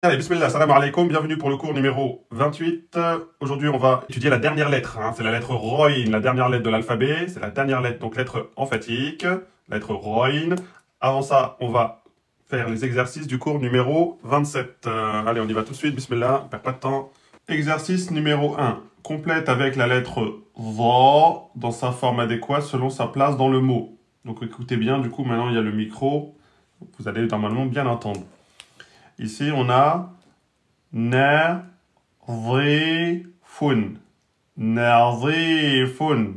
Allez, bismillah, salam alaikum, bienvenue pour le cours numéro 28. Aujourd'hui, on va étudier la dernière lettre, c'est la lettre Roin, la dernière lettre de l'alphabet, c'est la dernière lettre, donc lettre emphatique, lettre Roin. Avant ça, on va faire les exercices du cours numéro 27. Allez, on y va tout de suite, bismillah, on perd pas de temps. Exercice numéro 1. Complète avec la lettre Va dans sa forme adéquate selon sa place dans le mot. Donc écoutez bien, du coup, maintenant il y a le micro, vous allez normalement bien entendre. Ici, on a nazifun. Nazifun.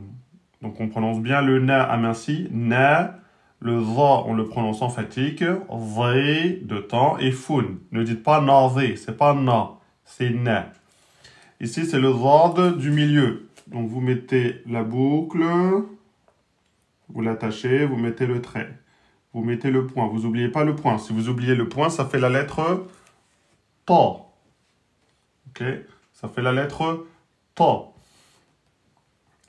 Donc, on prononce bien le na aminci. Na. Le za, on le prononce emphatique. Zé de temps et fun. Ne dites pas nazé, c'est pas na, c'est na. Ici, c'est le zad du milieu. Donc, vous mettez la boucle, vous l'attachez, vous mettez le trait. Vous mettez le point. Vous n'oubliez pas le point. Si vous oubliez le point, ça fait la lettre ta. Ok? Ça fait la lettre ta.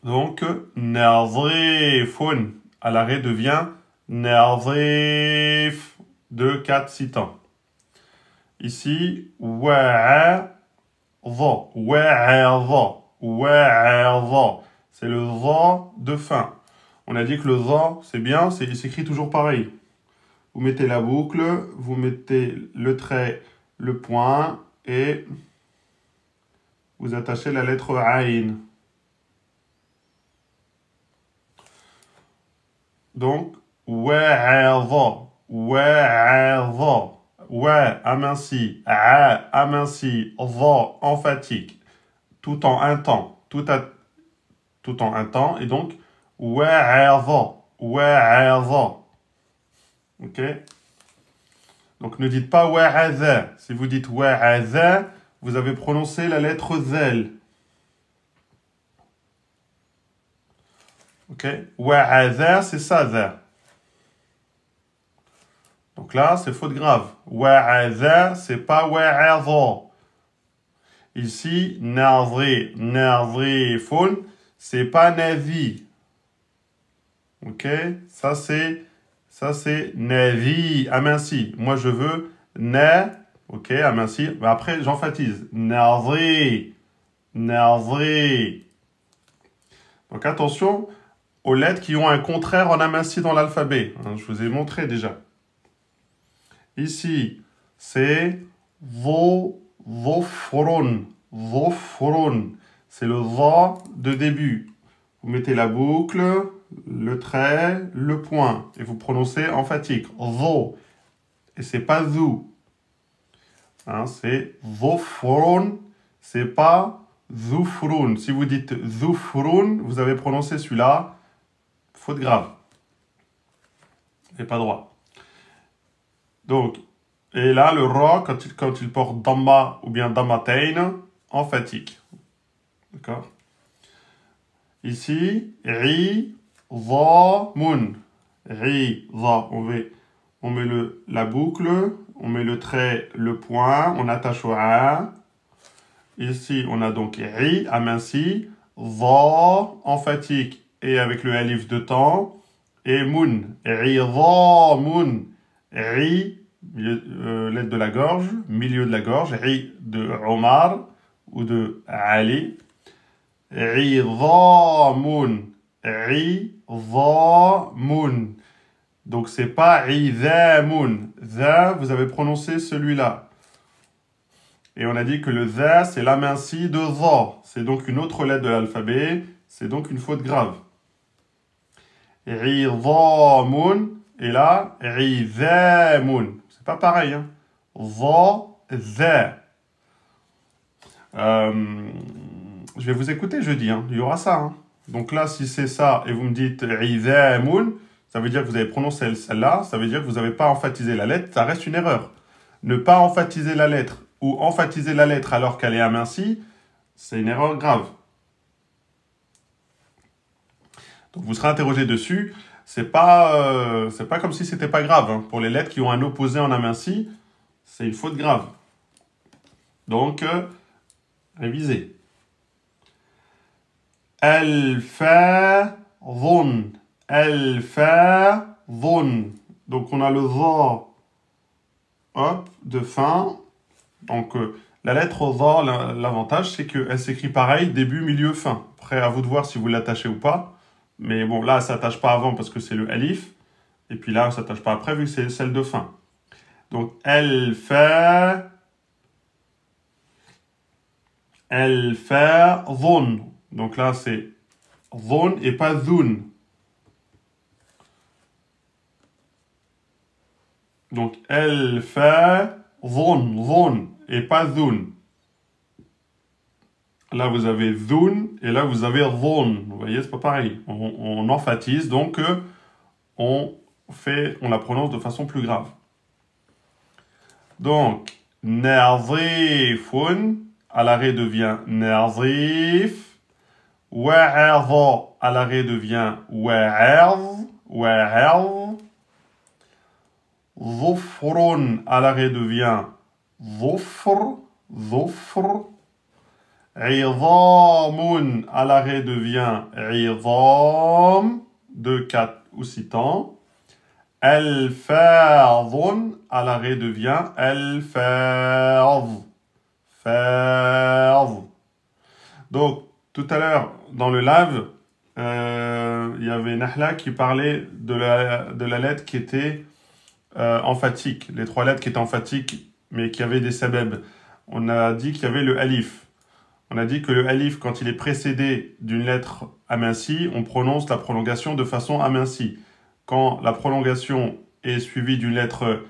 Donc, nazifun. À l'arrêt devient nazif. 2, 4, 6 temps. Ici, wa'adha. Wa'adha. Wa'adha. C'est le za de fin. On a dit que le za, c'est bien, il s'écrit toujours pareil. Vous mettez la boucle, vous mettez le trait, le point, et vous attachez la lettre Aïn. Donc, wa'adha, wa'adha, wa aminci, a aminci, dha emphatique, tout en un temps, tout en un temps, et donc wa'adha, wa'adha. Ok? Donc ne dites pas wa'adha. Si vous dites wa'adha, vous avez prononcé la lettre zel. Ok? Wa'adha, c'est ça, dha. Donc là, c'est faute grave. Wa'adha, c'est pas wa'adha. Ici, nazri, nazrifun, c'est pas navi. Ok? Ça, c'est navi, aminci. Moi, je veux na, ok, aminci. Après, j'emphatise. Nazri, nazri. Donc, attention aux lettres qui ont un contraire en aminci dans l'alphabet. Je vous ai montré déjà. Ici, c'est zofron. Zofron. C'est le za de début. Vous mettez la boucle, le trait, le point. Et vous prononcez emphatique. Zo. Et c'est pas zou. C'est zofron. C'est pas zoufroun. Si vous dites zoufroun, vous avez prononcé celui-là. Faute grave. Et pas droit. Donc, et là, le ra, quand il porte damma ou bien dammatain, emphatique. D'accord? Ici, ri, za, mun. Ri, za, on met la boucle, on met le trait, le point, on attache au a. Ici, on a donc ri, aminci, za, emphatique, et avec le alif de temps, et mun. Ri, za, mun. Ri, lettre de la gorge, milieu de la gorge, ri de Omar ou de Ali. Ridhamun. Ridhamun. Donc c'est pas ridhamun. Za, vous avez prononcé celui-là. Et on a dit que le za, c'est l'aminci de za. C'est donc une autre lettre de l'alphabet. C'est donc une faute grave. Ridhamun. Et là, ridhamun. C'est pas pareil. Za, za. Je vais vous écouter jeudi, il y aura ça. Donc là, si c'est ça, et vous me dites « Izamoun », ça veut dire que vous avez prononcé celle-là, ça veut dire que vous n'avez pas emphatisé la lettre, ça reste une erreur. Ne pas emphatiser la lettre, ou emphatiser la lettre alors qu'elle est amincie, c'est une erreur grave. Donc vous serez interrogé dessus, c'est pas comme si c'était pas grave. Pour les lettres qui ont un opposé en aminci, c'est une faute grave. Donc, révisez. Al-fa-dhun. Al-fa-dhun. Donc, on a le za, hop, de fin. Donc, la lettre dha, l'avantage, c'est qu'elle s'écrit pareil, début, milieu, fin. Après, à vous de voir si vous l'attachez ou pas. Mais bon, là, elle ne s'attache pas avant parce que c'est le alif. Et puis là, elle ne s'attache pas après vu que c'est celle de fin. Donc, elle fait dhun. Donc là, c'est dhun et pas dhun. Donc, elle fait dhun et pas dhun. Là, vous avez dhun et là, vous avez dhun. Vous voyez, c'est pas pareil. On emphatise, donc on la prononce de façon plus grave. Donc, nazifun, à l'arrêt devient nazif. Wa'adha, à l'arrêt devient wa'adh. Zufrun, à l'arrêt devient zufr. Idhamun, à l'arrêt devient idham, 2, 4 ou 6 temps. Al-fadhun, à l'arrêt devient al-fadh. Donc, tout à l'heure, dans le live, il y avait Nahla qui parlait de la lettre qui était emphatique. Les 3 lettres qui étaient emphatiques, mais qui avaient des sabeb. On a dit qu'il y avait le alif. On a dit que le alif, quand il est précédé d'une lettre amincie, on prononce la prolongation de façon amincie. Quand la prolongation est suivie d'une lettre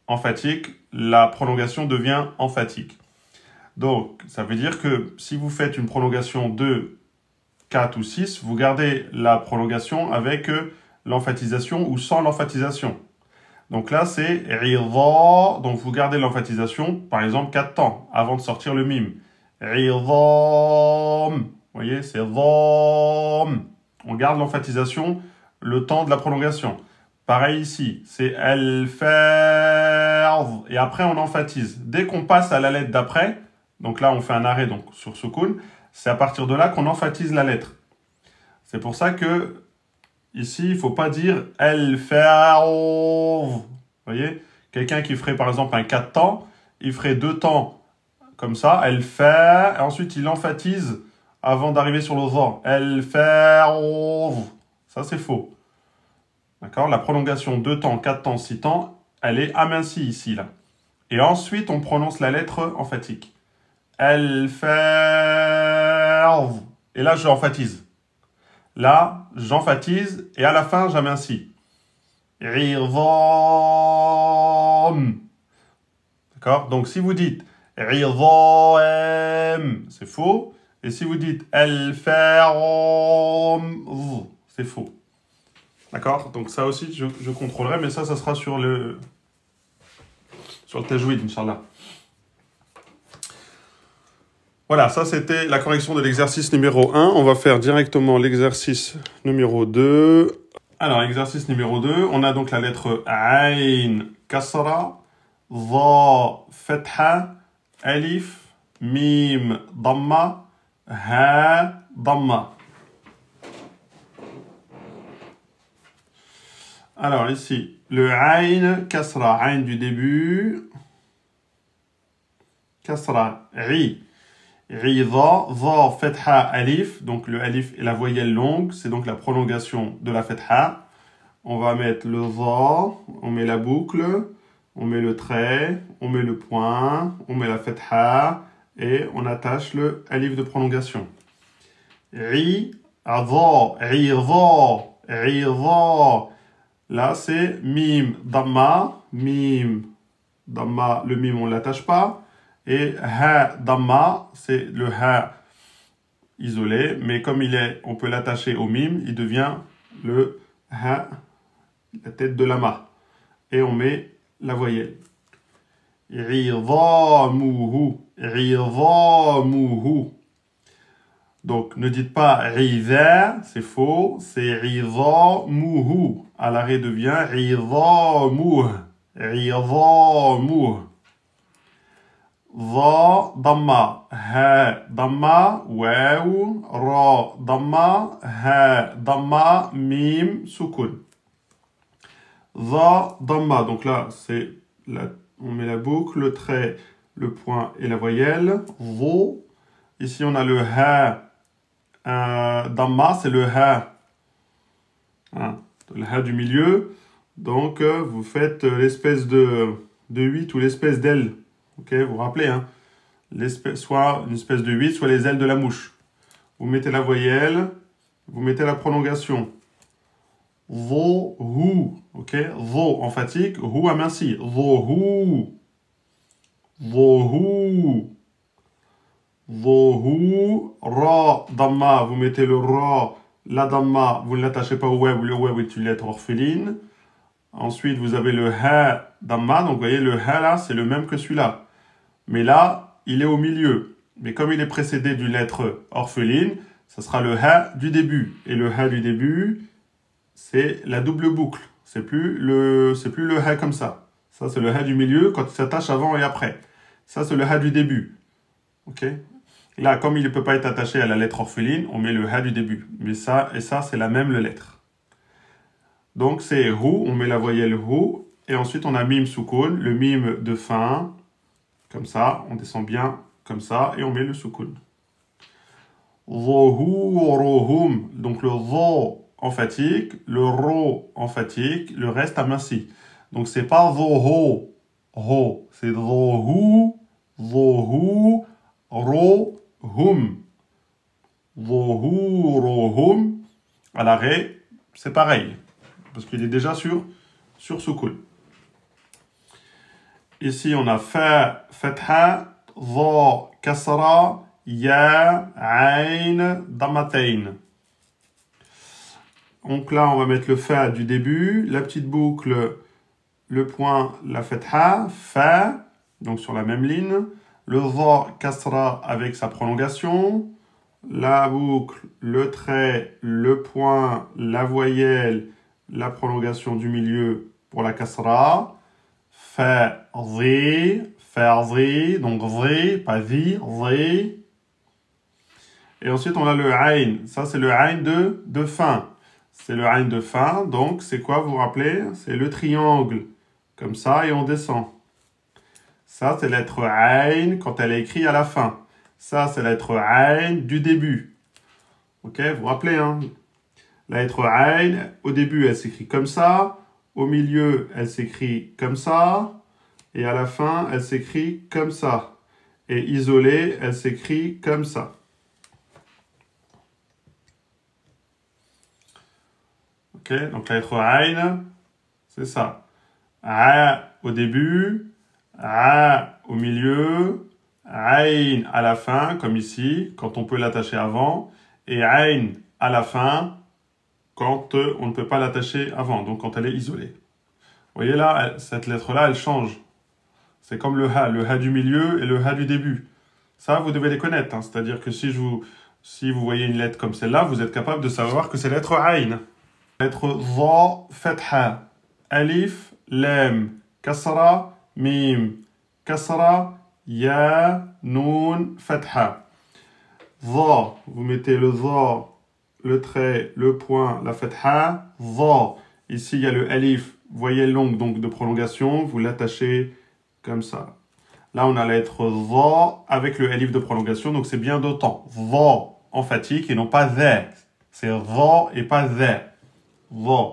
emphatique, la prolongation devient emphatique. Donc, ça veut dire que si vous faites une prolongation 2, 4 ou 6, vous gardez la prolongation avec l'emphatisation ou sans l'emphatisation. Donc là, c'est ridha, donc vous gardez l'emphatisation, par exemple, 4 temps, avant de sortir le mime. Ridham. Vous voyez, c'est dham. On garde l'emphatisation le temps de la prolongation. Pareil ici, c'est al-fardh. Et après, on emphatise. Dès qu'on passe à la lettre d'après, donc là, on fait un arrêt donc, sur sukun, c'est à partir de là qu'on emphatise la lettre. C'est pour ça que, ici, il ne faut pas dire al-fardh. Vous voyez, quelqu'un qui ferait par exemple un 4 temps, il ferait 2 temps comme ça, elle fait, et ensuite il emphatise avant d'arriver sur le dha. Elle fait, ça c'est faux. D'accord? La prolongation 2 temps, 4 temps, 6 temps, elle est amincie ici, là. Et ensuite, on prononce la lettre emphatique. Elle fait, et là, je emphatise. Là, j'emphatise, et à la fin, j'amincie. Ridham. D'accord? Donc, si vous dites Ridham, c'est faux. Et si vous dites al-faram, c'est faux. D'accord? Donc ça aussi, je contrôlerai, mais ça sera sur le tajwid, Inch'Allah. Voilà, ça c'était la correction de l'exercice numéro 1. On va faire directement l'exercice numéro 2. Alors, exercice numéro 2, on a donc la lettre Ain, Kasra, Dha, Fatha, Alif, Mim, Damma, Ha, Damma. Alors ici, le Ain, Kasra, Ain du début, Kasra, Ri, Ridha, Dha, Fatha, Alif, donc le Alif est la voyelle longue, c'est donc la prolongation de la Fatha. On va mettre le Dha, on met la boucle, on met le trait, on met le point, on met la Fatha et on attache le Alif de prolongation. Ri, Dha, Ridha, Ridha. Là, c'est Mim, Damma, le Mim, on ne l'attache pas. Et Ha, Damma, c'est le Ha isolé, mais comme on peut l'attacher au Mim, il devient le Ha, la tête de lama. Et on met la voyelle. Ridhamuhu, ridhamuhu. Donc, ne dites pas ridha, c'est faux, c'est ridhamuhu. À l'arrêt devient ridhamuh, ridhamuh. Dha, damma, ha, damma, waw, ra, damma, ha, damma, mim, sukun. Dha, damma, donc là, on met la boucle, le trait, le point et la voyelle. Vo. Ici, on a le ha. Damma, c'est le ha. Hein, le ha du milieu. Donc, vous faites l'espèce de 8 ou l'espèce d'aile. Ok, vous vous rappelez, hein? Soit une espèce de 8, soit les ailes de la mouche. Vous mettez la voyelle, vous mettez la prolongation. Vo, hu. Ok, vo emphatique, hu aminci. Vo, hu. Vo, hu. Vo, hu. Ra, damma, vous mettez le ra. La damma, vous ne l'attachez pas au web. Le web est une lettre orpheline. Ensuite, vous avez le ha, damma. Donc, vous voyez, le ha, là, c'est le même que celui-là. Mais là, il est au milieu. Mais comme il est précédé d'une lettre orpheline, ça sera le ha du début. Et le ha du début, c'est la double boucle. C'est plus le ha comme ça. Ça, c'est le ha du milieu quand il s'attache avant et après. Ça, c'est le ha du début. Ok? Là, comme il ne peut pas être attaché à la lettre orpheline, on met le ha du début. Mais ça et ça, c'est la même lettre. Donc, c'est hu, on met la voyelle hu. Et ensuite, on a mim soukoun, le mim de fin. Comme ça, on descend bien comme ça et on met le soukoun. Rohum, donc le ro emphatique, le ro emphatique, le reste aminci. Donc c'est pas ho, ho, c'est rohu, rohu, rohum. Rohu, rohum. À l'arrêt, c'est pareil, parce qu'il est déjà sur soukoun. Ici, on a fa, fatha, dha, kasra, ya, ayn, damatayn. Donc là, on va mettre le fa du début, la petite boucle, le point, la fatha, fa, donc sur la même ligne. Le dha, kasra avec sa prolongation. La boucle, le trait, le point, la voyelle, la prolongation du milieu pour la kasra. Fa, zi, donc zi, pas zi, zi. Et ensuite, on a le ayn. Ça, c'est le ayn de fin. C'est le ayn de fin. Donc, c'est quoi, vous vous rappelez? C'est le triangle. Comme ça, et on descend. Ça, c'est la lettre ayn quand elle est écrite à la fin. Ça, c'est la lettre ayn du début. Ok, vous vous rappelez, hein? La lettre ayn, au début, elle s'écrit comme ça. Au milieu, elle s'écrit comme ça. Et à la fin, elle s'écrit comme ça. Et isolée, elle s'écrit comme ça. Ok, donc la lettre Ayn, c'est ça. A au début, A au milieu, Ayn à la fin, comme ici, quand on peut l'attacher avant, et Ayn à la fin, quand on ne peut pas l'attacher avant, donc quand elle est isolée. Vous voyez là, cette lettre-là, elle change. C'est comme le ha du milieu et le ha du début. Ça, vous devez les connaître. Hein. C'est-à-dire que si vous voyez une lettre comme celle-là, vous êtes capable de savoir que c'est la lettre Ayn. Lettre dha, fatha, alif, lam, kasra, mim, kasra, ya, nun, fatha. Dha, vous mettez le dha, le trait, le point, la fatha, dha. Ici, il y a le alif, voyelle longue, donc de prolongation, vous l'attachez comme ça. Là, on a la lettre dha avec le alif de prolongation, donc c'est bien d'autant. Dha emphatique et non pas dha. C'est dha et pas dha. Dha.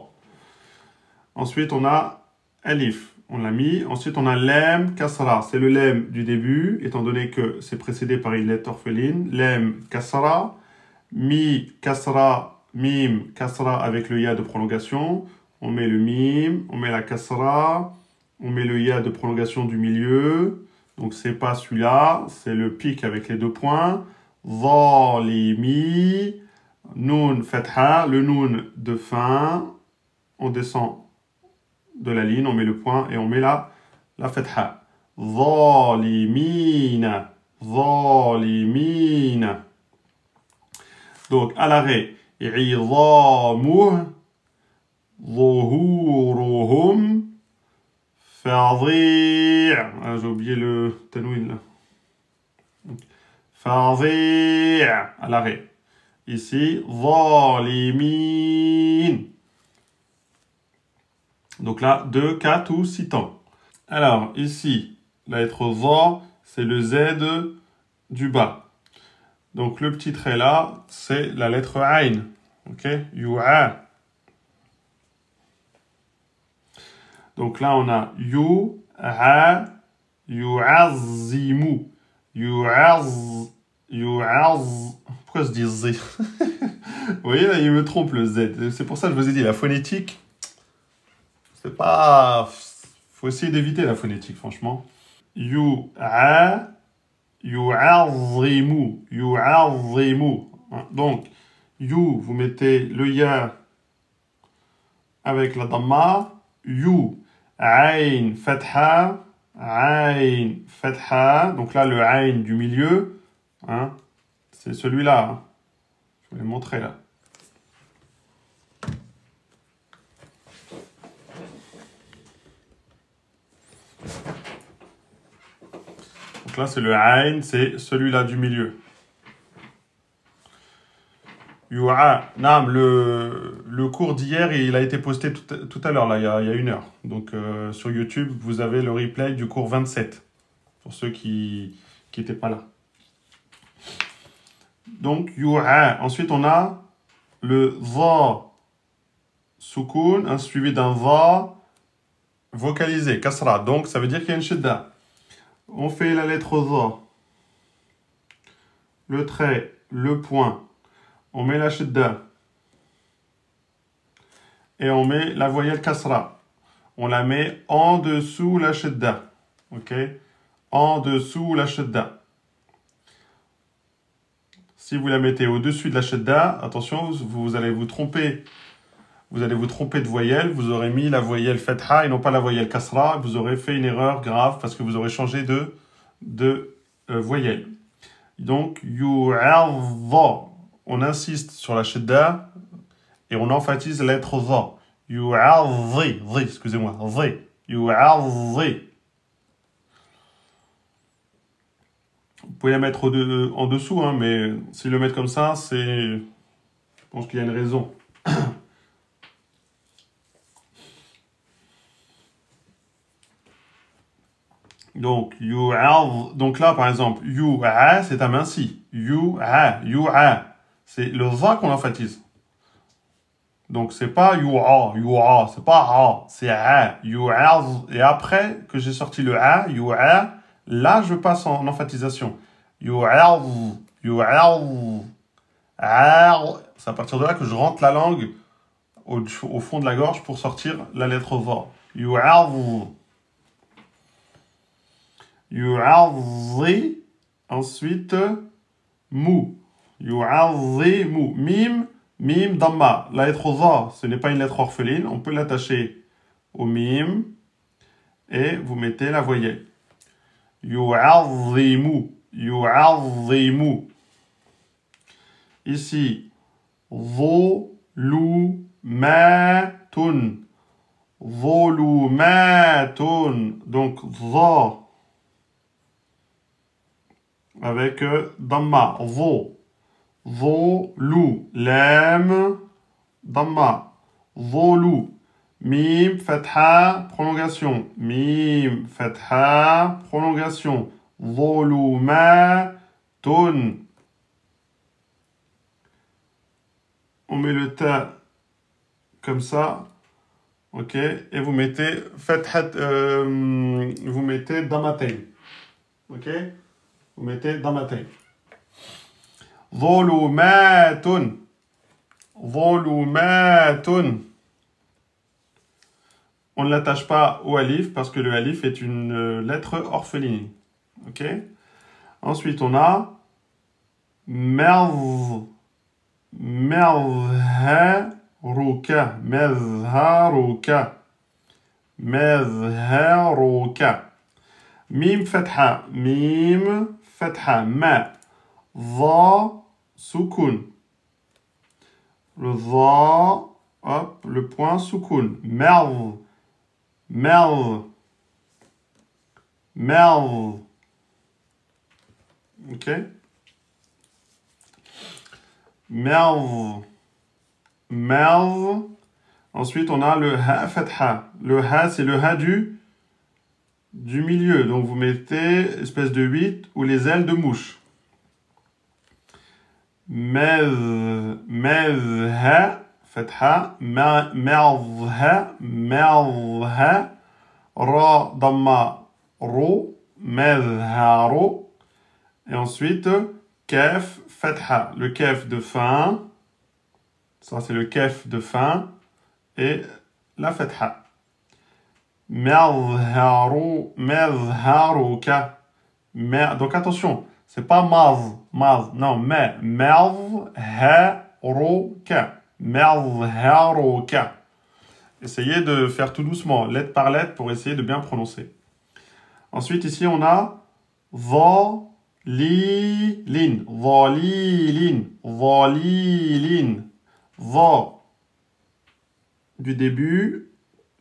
Ensuite, on a alif. On l'a mis. Ensuite, on a lam, kasra. C'est le lam du début, étant donné que c'est précédé par une lettre orpheline. Lam, kasra. Mi, kasra. Mim, kasra avec le ya de prolongation. On met le mim, on met la kasra. On met le ya de prolongation du milieu. Donc, c'est pas celui-là. C'est le pic avec les deux points. Zalimi. Nun, fatha. Le nun de fin. On descend de la ligne. On met le point et on met la fatha. Zalimina. Zalimina. Donc, à l'arrêt. I'idhamuh. Zuhuruhum. Fadhi'. Ah, j'ai oublié le tanwin là. Fadhi' à l'arrêt. Ici, zalimin. Donc là, 2, 4 ou 6 temps. Alors, ici, la lettre za, c'est le Z du bas. Donc le petit trait là, c'est la lettre Ain. Ok? Yu'a. Donc là, on a yu'a, yu'azzimu. Pourquoi je dis Z? Vous voyez, là, il me trompe le Z. C'est pour ça que je vous ai dit, la phonétique, c'est pas... Faut essayer d'éviter la phonétique, franchement. Yu'a, yu'azzimu. Donc, vous mettez le ya avec la damma. Ain, fatha. Donc là, le ain du milieu, hein, c'est celui-là. Hein. Je vais le montrer là. Donc là, c'est le ain, c'est celui-là du milieu. Nam, le cours d'hier, il a été posté tout à l'heure, là, il y a 1 heure. Donc sur YouTube, vous avez le replay du cours 27, pour ceux qui n'étaient pas là. Donc, ensuite, on a le za soukoun, suivi d'un za vocalisé, kasra. Donc, ça veut dire qu'il y a une shidda. On fait la lettre za, le trait, le point. On met la shidda et on met la voyelle kasra. On la met en dessous la shidda. Ok? En dessous la shidda. Si vous la mettez au-dessus de la shidda, attention, vous allez vous tromper. Vous allez vous tromper de voyelle. Vous aurez mis la voyelle fatha et non pas la voyelle kasra. Vous aurez fait une erreur grave parce que vous aurez changé de voyelle. Donc, yu'adha. On insiste sur la shidda et on emphatise la lettre za. Yu'adhi, excusez-moi, zi. Yu'adhi. Vous pouvez la mettre en dessous, hein, mais si le mettre comme ça, c'est... Je pense qu'il y a une raison. Donc, donc là, par exemple, yu'a, c'est aminci. Yu'a. C'est le za qu'on emphatise. Donc, c'est pas yu'a, c'est pas a, c'est a, yu'a. Et après que j'ai sorti le a, yu'a, là, je passe en emphatisation. Yu'a. C'est à partir de là que je rentre la langue au fond de la gorge pour sortir la lettre va. Yu'adhi. Ensuite, mu. Yu'adhimu. Mim, damma. La lettre za, ce n'est pas une lettre orpheline. On peut l'attacher au mim. Et vous mettez la voyelle. Yu'adhimu. Ici, volumatun. Donc, za. Avec damma. Volu. Lem. Damma. Volu. Mim, fatha, prolongation. Mim, fatha, prolongation. Volumatun. On met le ta comme ça. Ok. Et vous mettez fatha, vous mettez damatain. Ok. Vous mettez damatain. Volumatun. On ne l'attache pas au alif parce que le alif est une lettre orpheline. Ok. Ensuite, on a merz. Mezharuka. Mim fatha. Ma. Za soukoun. Le za, hop, le point soukoun. Merz. Ok. Merz. Ensuite, on a le ha fatha. Le ha, c'est le ha du du milieu. Donc vous mettez espèce de 8 ou les ailes de mouche. مذها فتحة مذها را ضمة رو مذهر. Et ensuite kef fatha, le kef de fin, ça c'est le kef de fin et la fatha. Mezharuka. Donc attention, c'est pas maz, non, mais mezharuka. Mezharuka. Essayez de faire tout doucement, lettre par lettre, pour essayer de bien prononcer. Ensuite, ici, on a dhalilin, dhalilin, dhalilin. Dha du début,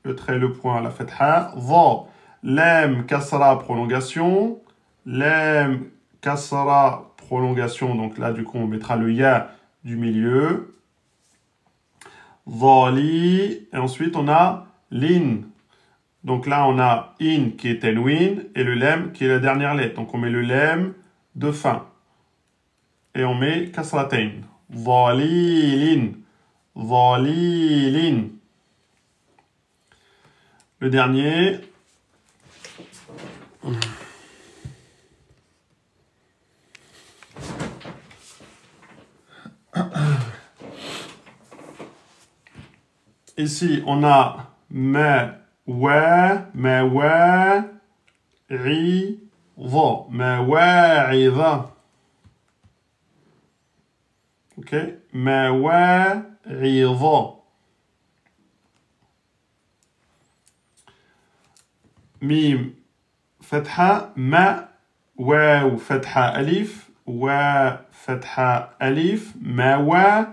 le trait, le point, la fatha. Dha, lam, kasra, prolongation. Lam, kasra, prolongation. Donc là, du coup, on mettra le ya du milieu. Dhali. Et ensuite, on a lin. Donc là, on a in qui est tenwin et le lem qui est la dernière lettre. Donc on met le lem de fin. Et on met kasratain. Dhalilin. Dhalilin. Le dernier. Ici, on a ma wa, ri, va. Ma wa, ri, va. Ok? Ma wa, ri, va. Mim, fatha, ma, wa, fatha, alif, wa, fatha, alif, ma, wa,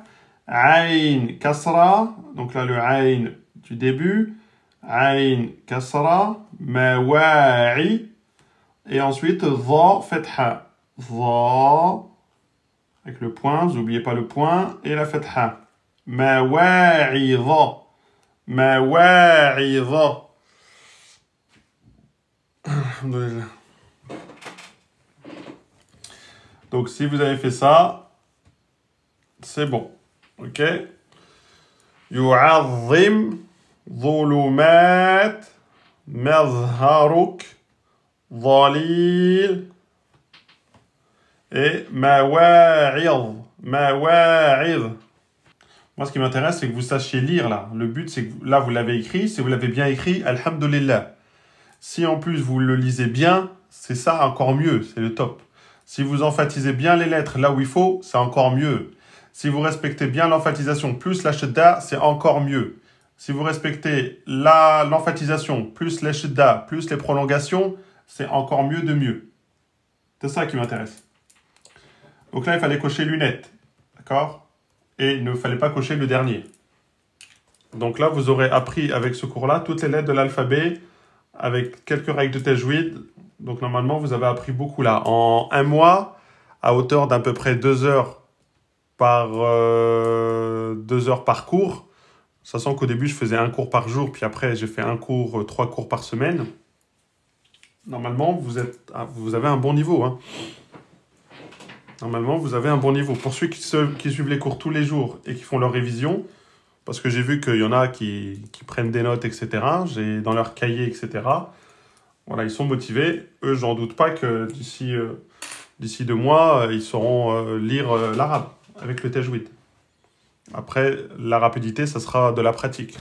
ayn, kasra, donc là le ayn du début, ayn, kasra, ma, wa'i, et ensuite dha, fatha, dha, avec le point, n'oubliez pas le point, et la fatha, ma, wa'i, dha, ma, wa'i, dha. Donc si vous avez fait ça, c'est bon. Ok? يعظم ظلمات مظهرك ظليل et مواعظ. Moi, ce qui m'intéresse, c'est que vous sachiez lire là. Le but, c'est que là, vous l'avez écrit. Si vous l'avez bien écrit, alhamdulillah. Si en plus vous le lisez bien, c'est ça encore mieux, c'est le top. Si vous emphatisez bien les lettres là où il faut, c'est encore mieux. Si vous respectez bien l'emphatisation plus la shadda, c'est encore mieux. Si vous respectez l'emphatisation plus les shadda plus les prolongations, c'est encore mieux de mieux. C'est ça qui m'intéresse. Donc là, il fallait cocher lunettes, d'accord? Et il ne fallait pas cocher le dernier. Donc là, vous aurez appris avec ce cours-là toutes les lettres de l'alphabet avec quelques règles de tajwid. Donc normalement, vous avez appris beaucoup là. En un mois, à hauteur d'à peu près 2 heures par cours. Sachant qu'au début, je faisais un cours par jour, puis après, j'ai fait 3 cours par semaine. Normalement, vous avez un bon niveau. Hein. Normalement, vous avez un bon niveau. Pour ceux qui suivent les cours tous les jours et qui font leur révision, parce que j'ai vu qu'il y en a qui prennent des notes, etc. J'ai dans leur cahier, etc. Voilà, ils sont motivés. Eux, j'en doute pas que d'ici 2 mois, ils sauront lire l'arabe avec le tajwid. Après, la rapidité, ça sera de la pratique.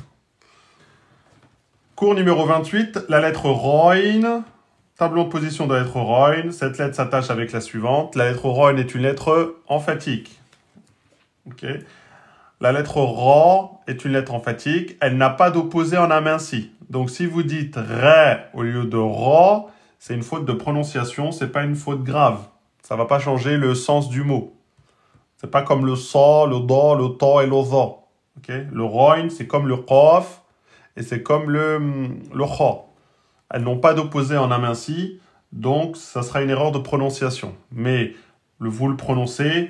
Cours numéro 28, la lettre Roin. Tableau de position de la lettre Roin. Cette lettre s'attache avec la suivante. La lettre Roin est une lettre emphatique. Ok. La lettre Ra est une lettre emphatique. Elle n'a pas d'opposé en aminci. Donc, si vous dites Ré au lieu de Ra, c'est une faute de prononciation. C'est pas une faute grave. Ça va pas changer le sens du mot. C'est pas comme le Sa, le Da, le Ta et le Za. Okay? Le Roin, c'est comme le Qaf et c'est comme le Kha. Elles n'ont pas d'opposé en aminci. Donc, ça sera une erreur de prononciation. Mais vous le prononcez...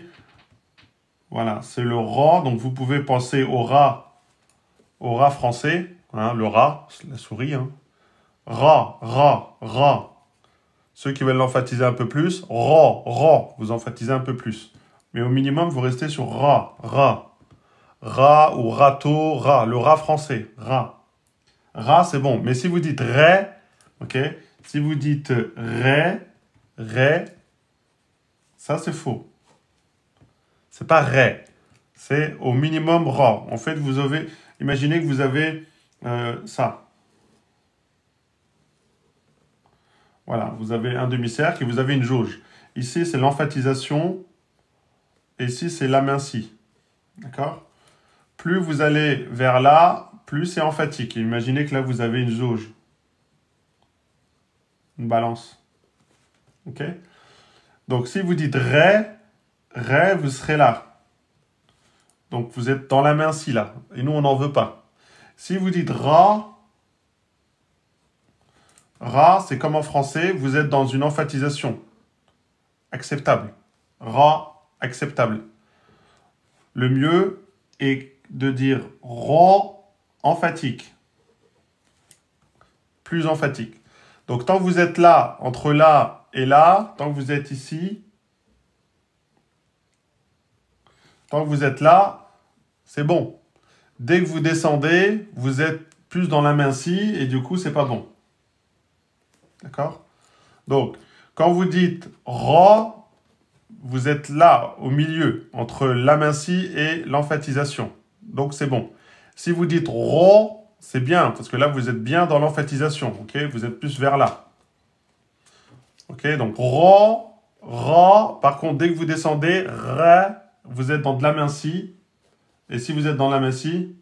Voilà, c'est le rat. Donc, vous pouvez penser au rat français. Hein, le rat, la souris. Hein. Ra. Ceux qui veulent l'emphatiser un peu plus, ra, vous emphatisez un peu plus. Mais au minimum, vous restez sur ra. Ra ou râteau, ra. Le ra français, ra. Ra, c'est bon. Mais si vous dites ré, ok? Si vous dites ré, ça c'est faux. C'est pas ré. C'est au minimum ra. En fait, vous avez, imaginez que vous avez ça. Voilà, vous avez un demi-cercle et vous avez une jauge. Ici, c'est l'emphatisation. Et ici, c'est l'aminci. D'accord? Plus vous allez vers là, plus c'est emphatique. Et imaginez que là, vous avez une jauge. Une balance. OK? Donc, si vous dites ré, vous serez là. Donc, vous êtes dans l'aminci, là. Et nous, on n'en veut pas. Si vous dites ra, c'est comme en français, vous êtes dans une emphatisation. Acceptable. Ra, acceptable. Le mieux est de dire ra emphatique. Plus emphatique. Donc, tant que vous êtes là, entre là et là, tant que vous êtes ici, tant que vous êtes là, c'est bon. Dès que vous descendez, vous êtes plus dans l'aminci et du coup, c'est pas bon. D'accord? Donc, quand vous dites ra, vous êtes là, au milieu, entre l'aminci et l'emphatisation. Donc, c'est bon. Si vous dites ra, c'est bien, parce que là, vous êtes bien dans l'emphatisation. Ok? Vous êtes plus vers là. Ok? Donc, ra. Par contre, dès que vous descendez, ré, vous êtes dans de l'aminci. Et si vous êtes dans l'aminci,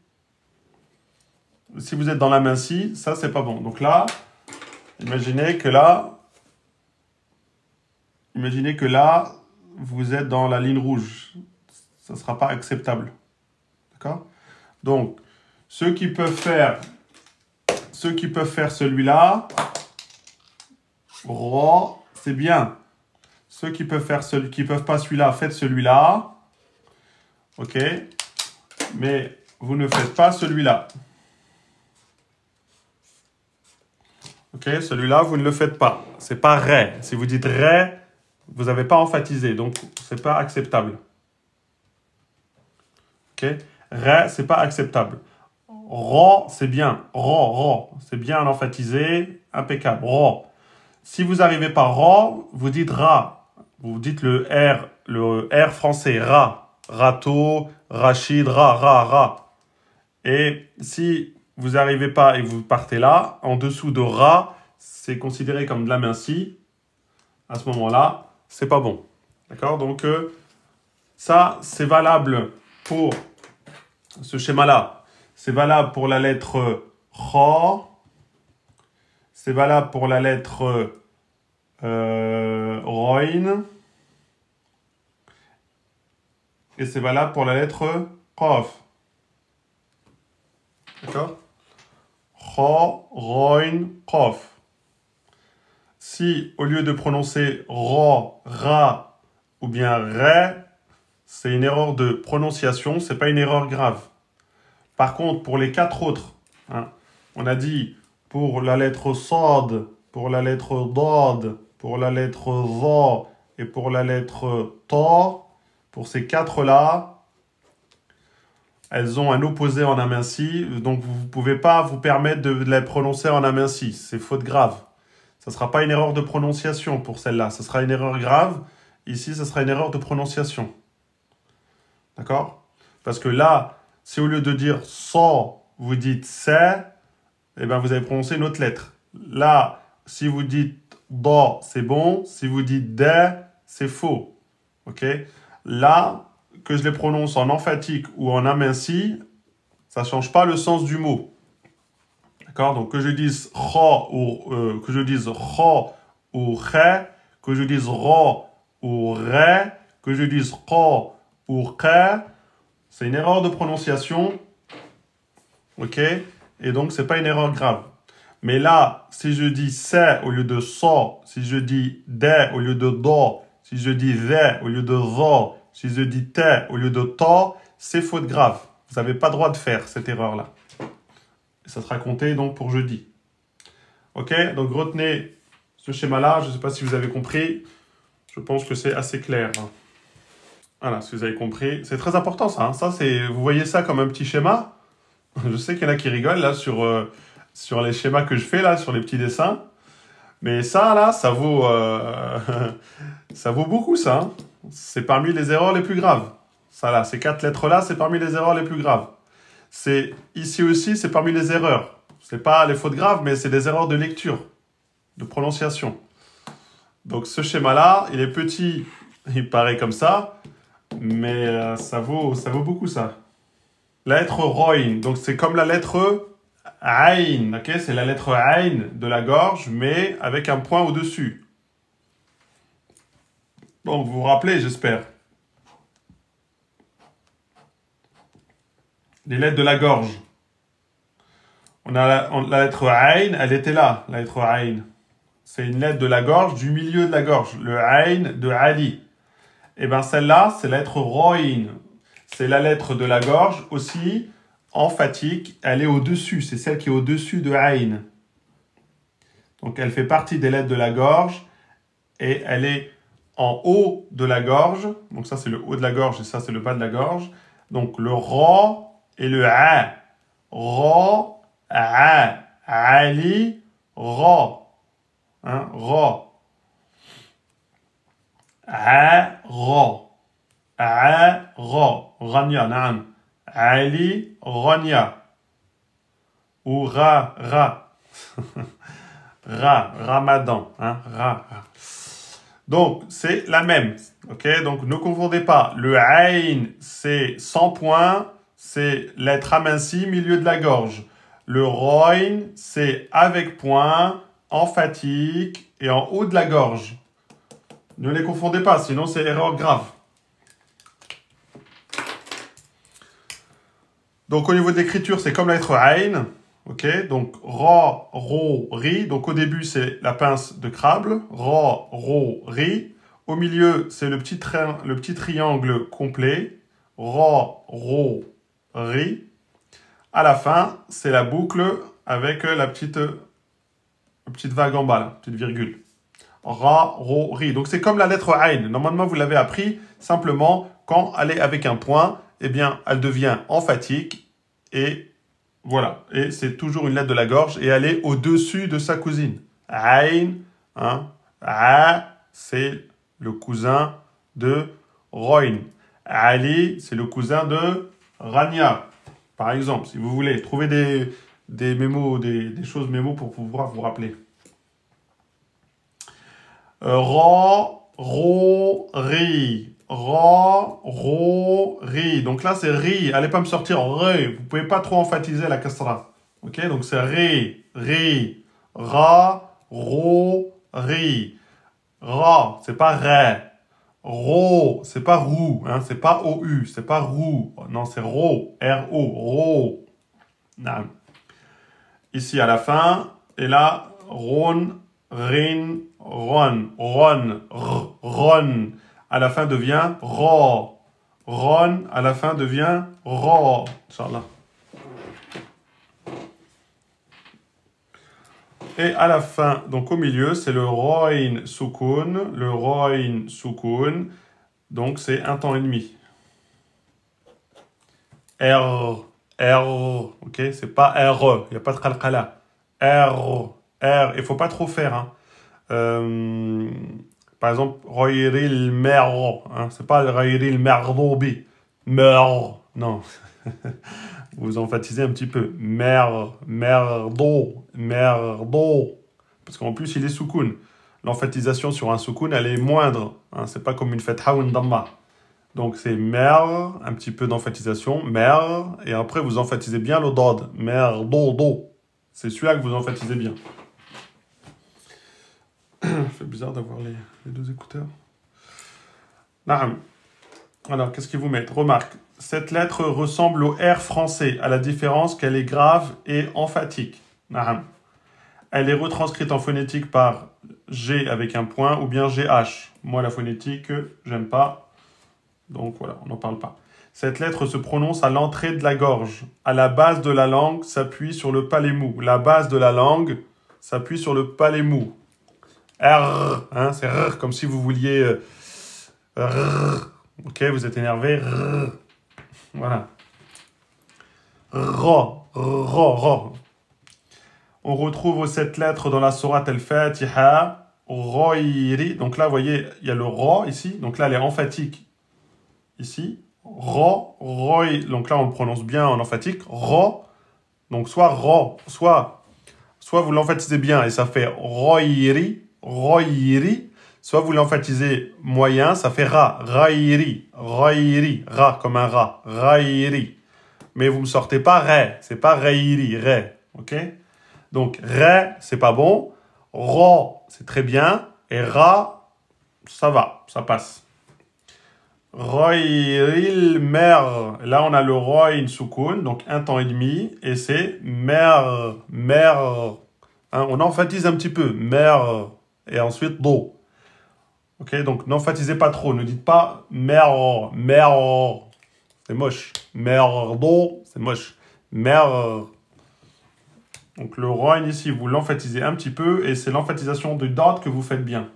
ça, c'est pas bon. Donc là, imaginez que là, vous êtes dans la ligne rouge. Ça ne sera pas acceptable. D'accord? Donc, ceux qui peuvent faire celui-là, ra, c'est bien. Ceux qui peuvent pas celui-là, faites celui-là. Ok? Mais vous ne faites pas celui-là. Ok? Celui-là, vous ne le faites pas. C'est pas ré. Si vous dites ré, vous n'avez pas emphatisé. Donc, c'est pas acceptable. Ok? Ré, c'est pas acceptable. Ra, c'est bien. Ra. C'est bien emphatisé. Impeccable. Ra. Si vous n'arrivez pas ra, vous dites ra. Vous dites le R français. Ra. Râteau, Rachid, ra. Et si vous n'arrivez pas et vous partez là, en dessous de ra, c'est considéré comme de l'aminci. À ce moment-là, c'est pas bon. D'accord? Donc, ça, c'est valable pour ce schéma-là. C'est valable pour la lettre ra. C'est valable pour la lettre roin. Et c'est valable pour la lettre qaf. D'accord? Ra, roin, qaf. Si, au lieu de prononcer ra ou bien ré, c'est une erreur de prononciation, c'est pas une erreur grave. Par contre, pour les 4 autres, hein, on a dit pour la lettre sad, pour la lettre dad, pour la lettre za et pour la lettre ta, pour ces 4-là, elles ont un opposé en aminci, donc vous ne pouvez pas vous permettre de les prononcer en aminci. C'est faute grave. Ça ne sera pas une erreur de prononciation pour celle-là. Ce sera une erreur grave. Ici, ce sera une erreur de prononciation. D'accord? Parce que là, si au lieu de dire sa, vous dites c'est, eh ben vous avez prononcé une autre lettre. Là, si vous dites da, c'est bon. Si vous dites de, c'est faux. Ok? Là, que je les prononce en emphatique ou en aminci, ça ne change pas le sens du mot. D'accord? Donc, que je dise ra ou que je dise ra ou ré, que je dise ra ou ré, que je dise ra ou ré, c'est une erreur de prononciation. Ok? Et donc, c'est pas une erreur grave. Mais là, si je dis c'est au lieu de ça, si je dis de au lieu de do, si je dis ve au lieu de za, si je dis te au lieu de ta, c'est faute grave. Vous n'avez pas le droit de faire cette erreur-là. Ça sera compté donc pour jeudi. Ok, donc retenez ce schéma-là. Je ne sais pas si vous avez compris. Je pense que c'est assez clair. Voilà, si vous avez compris. C'est très important ça. Hein. Ça, vous voyez ça comme un petit schéma. Je sais qu'il y en a qui rigolent là sur les schémas que je fais là, sur les petits dessins. Mais ça là, ça vaut, ça vaut beaucoup ça. Hein. C'est parmi les erreurs les plus graves. Ça là, ces 4 lettres-là, c'est parmi les erreurs les plus graves. Ici aussi, c'est parmi les erreurs. C'est pas les fautes graves, mais c'est des erreurs de lecture, de prononciation. Donc ce schéma-là, il est petit, il paraît comme ça, mais ça vaut beaucoup ça. La lettre Roin, donc c'est comme la lettre Ain, ok? C'est la lettre Ain de la gorge, mais avec un point au-dessus. Bon, vous vous rappelez, j'espère. Les lettres de la gorge. On a la lettre Ain, elle était là, la lettre Ain. C'est une lettre de la gorge, du milieu de la gorge, le Ain de Ali. Et bien celle-là, c'est la lettre Roin. C'est la lettre de la gorge aussi, emphatique, elle est au-dessus, c'est celle qui est au-dessus de Ain. Donc elle fait partie des lettres de la gorge et elle est en haut de la gorge. Donc ça c'est le haut de la gorge et ça c'est le bas de la gorge. Donc le Ra et le A. Ra, A, Ali, Ra. Hein, Ra. A, Ra. A, Ra. Rania, naam. Ali, Rania. Ou Ra, Ra. Ra, Ramadan. Hein, Ra. Donc, c'est la même. Ok, donc ne confondez pas. Le Ain, c'est sans point. C'est lettre amincie, milieu de la gorge. Le Roin, c'est avec point, emphatique et en haut de la gorge. Ne les confondez pas, sinon c'est erreur grave. Donc au niveau de l'écriture, c'est comme la lettre Ain. Ok, donc Ra, Ro, Ri. Donc au début, c'est la pince de crabe. Ra, Ro, Ri. Au milieu, c'est le petit triangle complet. Ra, Ro, Ri. À la fin, c'est la boucle avec la petite vague en bas, la petite virgule. Ra, Ro, Ri. Donc c'est comme la lettre Ain. Normalement, vous l'avez appris. Simplement, quand elle est avec un point, eh bien, elle devient emphatique. Et voilà. Et c'est toujours une lettre de la gorge. Et elle est au-dessus de sa cousine. Ain, hein. A, c'est le cousin de Roin. Ali, c'est le cousin de Rania. Par exemple, si vous voulez, trouver des mémos, des choses mémos pour pouvoir vous rappeler. Ra, Ro, Ri. Ra, Ro, Ri. Donc là, c'est Ri. Allez pas me sortir Ré. Vous pouvez pas trop emphatiser la kasra. Ok, donc c'est Ri, Ri. Ra, Ro, Ri. Ra, c'est pas Ré. Ro, c'est pas Rou. Hein, c'est pas O-U. C'est pas Rou. Non, c'est Ro. R-O. Ro. Non. Ici à la fin. Et là, Ron, Rin, Ron. Ron, Ron. À la fin devient Ra. Ron, à la fin devient Ra. Inch'Allah. Et à la fin, donc au milieu, c'est le Roin Soukoun. Le Roin Soukoun. Donc c'est un temps et demi. R. Ok, c'est pas R. Il n'y a pas de qalqala. R. Il ne faut pas trop faire. Hein. Par exemple, Roiril Mer. Hein, c'est pas Roiril Merdoubi. Mer. Non. Vous emphatisez un petit peu. Merdo. Parce qu'en plus, il est soukoun. L'emphatisation sur un soukoun, elle est moindre. Hein, c'est pas comme une fatha ou une damma. Donc c'est mer, un petit peu d'emphatisation, mer, et après vous emphatisez bien le dod. Merdo. C'est celui-là que vous emphatisez bien. C'est bizarre d'avoir les deux écouteurs. Naam. Alors, qu'est-ce qu'ils vous mettent? Remarque, cette lettre ressemble au R français, à la différence qu'elle est grave et emphatique. Naam. Elle est retranscrite en phonétique par G avec un point ou bien GH. Moi, la phonétique, j'aime pas. Donc voilà, on n'en parle pas. Cette lettre se prononce à l'entrée de la gorge. À la base de la langue s'appuie sur le palais mou. La base de la langue, s'appuie sur le palais mou. R, hein, c'est R, comme si vous vouliez... R, ok, vous êtes énervé. R, voilà. Ra. On retrouve cette lettre dans la sourate Al-Fatiha. Roiri. Donc là, vous voyez, il y a le Ra ici. Donc là, elle est emphatique ici. Ra, Roi. Donc là, on le prononce bien en emphatique. Ra. Donc soit Ra, soit vous l'emphatisez bien et ça fait Roiri. Roiri. Soit vous l'emphatisez moyen, ça fait Ra. Rairi. Rairi. Ra comme un rat. Rairi. Mais vous ne me sortez pas Ré. C'est pas Rairi. Ré. Ok? Donc Ré, c'est pas bon. Ra, c'est très bien. Et Ra, ça va. Ça passe. Roiril mer. Là, on a le roi in soukoun, donc un temps et demi. Et c'est mer. Hein, on emphatise un petit peu. Mer. Et ensuite do. Ok, donc n'emphatisez pas trop. Ne dites pas mer. C'est moche. Merdo, c'est moche. Mer. Donc le roi ici, vous l'emphatisez un petit peu. Et c'est l'emphatisation du dot que vous faites bien.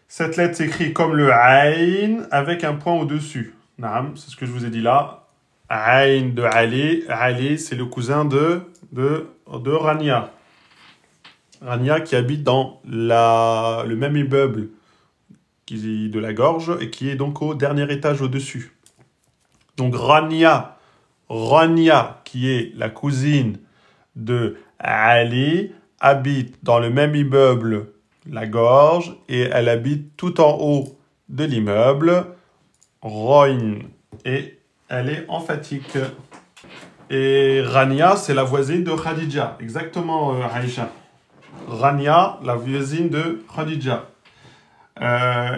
Cette lettre s'écrit comme le Aïn avec un point au-dessus. C'est ce que je vous ai dit là. Aïn de Ali. Ali, c'est le cousin de Rania. Rania qui habite dans le même immeuble de la gorge et qui est donc au dernier étage au-dessus. Donc Rania, qui est la cousine de Ali, habite dans le même immeuble la gorge, et elle habite tout en haut de l'immeuble, Roin, et elle est emphatique. Et Rania, c'est la voisine de Khadija, exactement Aïcha. Rania, la voisine de Khadija.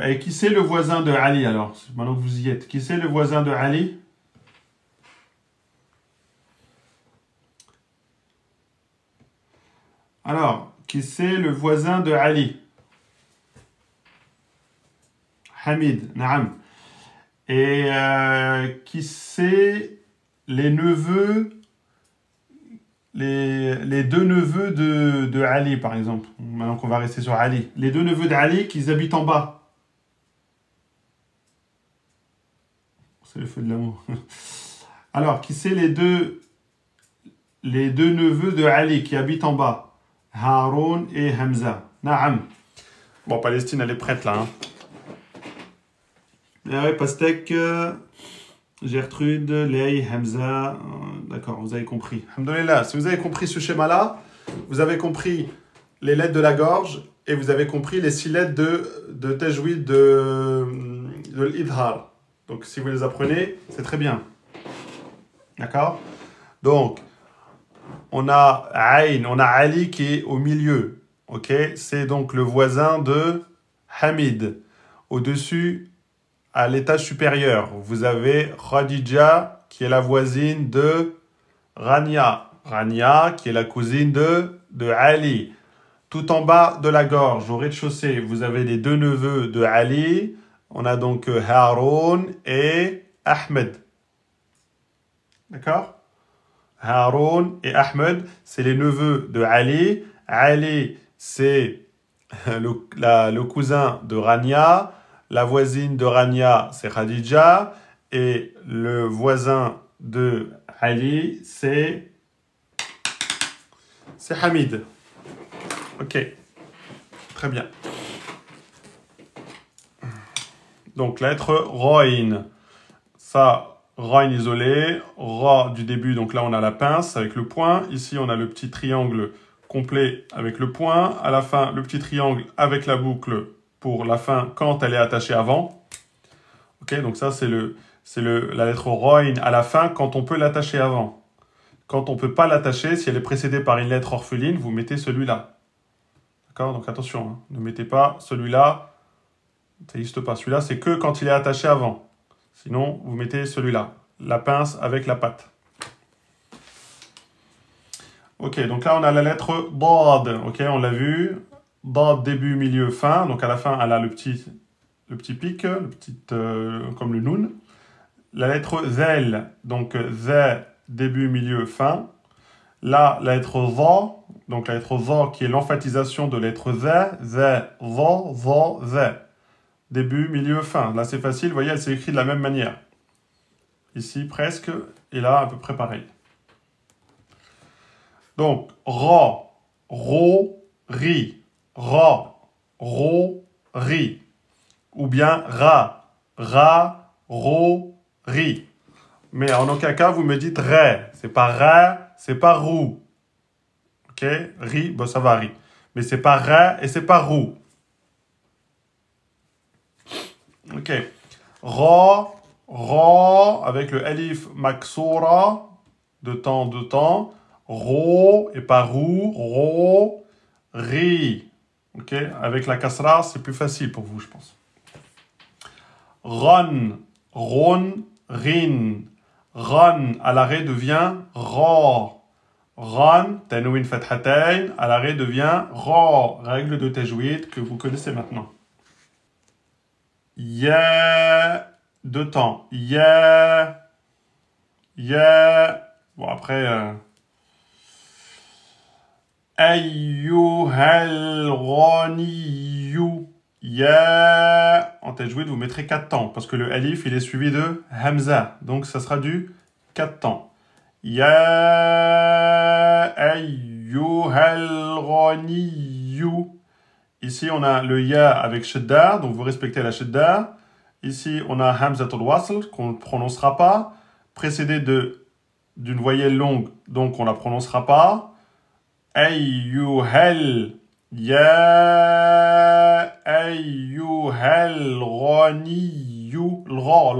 Et qui c'est le voisin de Ali alors? Maintenant que vous y êtes, qui c'est le voisin de Ali? Alors, qui c'est le voisin de Ali? Hamid, naam. Et qui c'est les neveux, les deux neveux de Ali, par exemple? Maintenant qu'on va rester sur Ali. Les deux neveux d'Ali qui habitent en bas. C'est le feu de l'amour. Alors, qui c'est les deux neveux de Ali qui habitent en bas? Haroun et Hamza. Naam. Bon, Palestine, elle est prête là. Hein. Ouais, Pastèque, Gertrude, Lei, Hamza. D'accord, vous avez compris. Alhamdoulilah, si vous avez compris ce schéma-là, vous avez compris les lettres de la gorge et vous avez compris les 6 lettres de tajwid de l'idhar. Donc, si vous les apprenez, c'est très bien. D'accord? Donc, on a Aïn, on a Ali qui est au milieu. Ok? C'est donc le voisin de Hamid. Au-dessus, à l'étage supérieur, vous avez Khadija qui est la voisine de Rania. Rania qui est la cousine de Ali. Tout en bas de la gorge, au rez-de-chaussée, vous avez les deux neveux de Ali. On a donc Haroun et Ahmed. D'accord? Haroun et Ahmed, c'est les neveux de Ali. Ali, c'est le cousin de Rania. La voisine de Rania, c'est Khadija. Et le voisin de Ali, c'est Hamid. Ok. Très bien. Donc, lettre Roin. Ça, Roin isolé. Ra du début, donc là, on a la pince avec le point. Ici, on a le petit triangle complet avec le point. À la fin, le petit triangle avec la boucle pour la fin quand elle est attachée avant. Ok, donc ça, c'est la lettre Roin à la fin quand on peut l'attacher avant. Quand on ne peut pas l'attacher, si elle est précédée par une lettre orpheline, vous mettez celui-là. D'accord? Donc attention, hein, ne mettez pas celui-là. Ça n'existe pas. Celui-là, c'est que quand il est attaché avant. Sinon, vous mettez celui-là. La pince avec la patte. Ok, donc là, on a la lettre Dad. Ok, on l'a vu. Dad, début, milieu, fin. Donc à la fin, elle a le petit pic, comme le noun. La lettre Zel. Donc Zé, début, milieu, fin. Là, la lettre ZA, donc la lettre ZA qui est l'emphatisation de la lettre ZA, ZA, ZA, ZA, ZA. Début, milieu, fin. Là, c'est facile, vous voyez, elle s'est écrite de la même manière. Ici, presque, et là, à peu près pareil. Donc, Ra, Ro, Ri, Ra, Ro, Ri. Ou bien Ra, Ra, Ro, Ri. Mais en aucun cas, vous me dites Ré. C'est pas Ra, c'est pas Rou. Ok? Ri, bon, ça va, Ri. Mais c'est pas Ra et c'est pas Rou. Ok. Ra, Ra, avec le alif maksoura, de temps. Ro, et pas Rou, Ro, Ri. Ok? Avec la kasra, c'est plus facile pour vous, je pense. Ran, Ron, Rin. Ran, à l'arrêt devient Ra. Ran, tanwin fathatayn, à l'arrêt devient Ra. Règle de tajwid que vous connaissez maintenant. Ya, deux temps. Ya. Bon, après... Ayyuhal ghaniyu. Ya. En tajwid, vous mettrez 4 temps, parce que le alif, il est suivi de hamza. Donc, ça sera du 4 temps. Ya ayyuhal ghaniyu. Ici, on a le ya avec shadda, donc vous respectez la shadda. Ici, on a hamzatul wasl, qu'on ne prononcera pas, précédé d'une voyelle longue, donc on ne la prononcera pas. Ayyuhal, ya ayyuhal ghaniyu. Ra.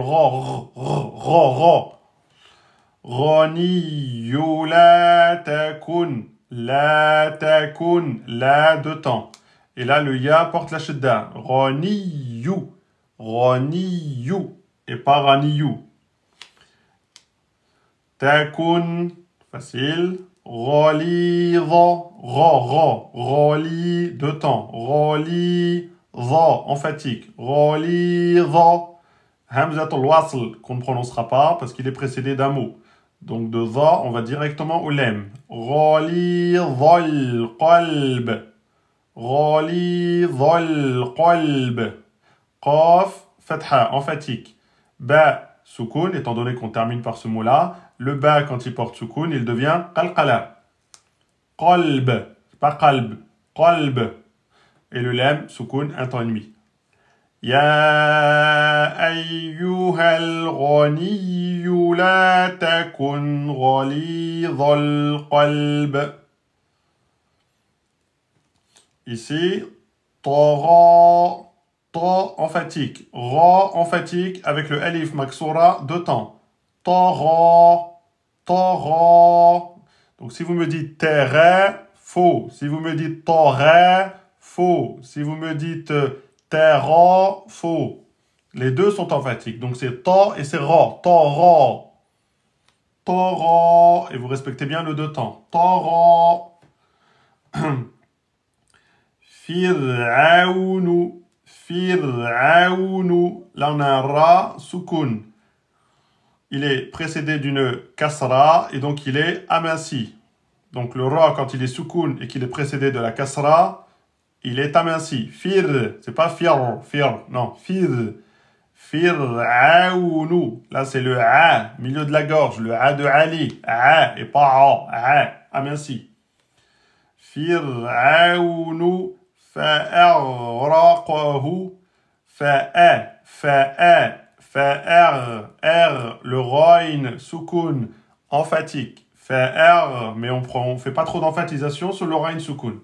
Ghaniyu la takun. La deux temps. Et là, le ya porte la shadda. Ghaniyu. Et pas ghaniyu. Takun, facile. Ghalidha. Ghali, deux temps. Ghalidha, emphatique. Ghalidha. Hamzatul wasl, qu'on ne prononcera pas parce qu'il est précédé d'un mot. Donc de za, on va directement au lem. Ghalidhal qalb. Ghalidhal qalb. Qaf, fatha, emphatique. Ba, soukoun, étant donné qu'on termine par ce mot-là. Le ba, quand il porte soukoun, il devient qalqala. Qalb, pas qalb. Qalb. Et le lem, soukoun, un temps et demi. Ya ayyuhal ghaniyu la takun ghalidhal qalb. Ici, tara, ta emphatique, ra emphatique avec le alif maksoura, deux temps. Tara. Donc si vous me dites terre, faux. Si vous me dites tara, faux. Si vous me dites terra, faux. Les deux sont emphatiques. Donc c'est ta et c'est ra. Tara. Et vous respectez bien le deux temps. Tara. Fir'aunu. Là on a un ra, soukoun. Il est précédé d'une kasra et donc il est aminci. Donc le ra, quand il est soukoun et qu'il est précédé de la kasra, il est aminci. C'est pas non, Fir'aunu. Là, c'est le a, milieu de la gorge, le a de Ali. A, et pas a, aminci. Fir'aunu fa'arraqahu. R, le roin, soukoun, emphatique. R, mais on fait pas trop d'emphatisation sur le roin soukoun.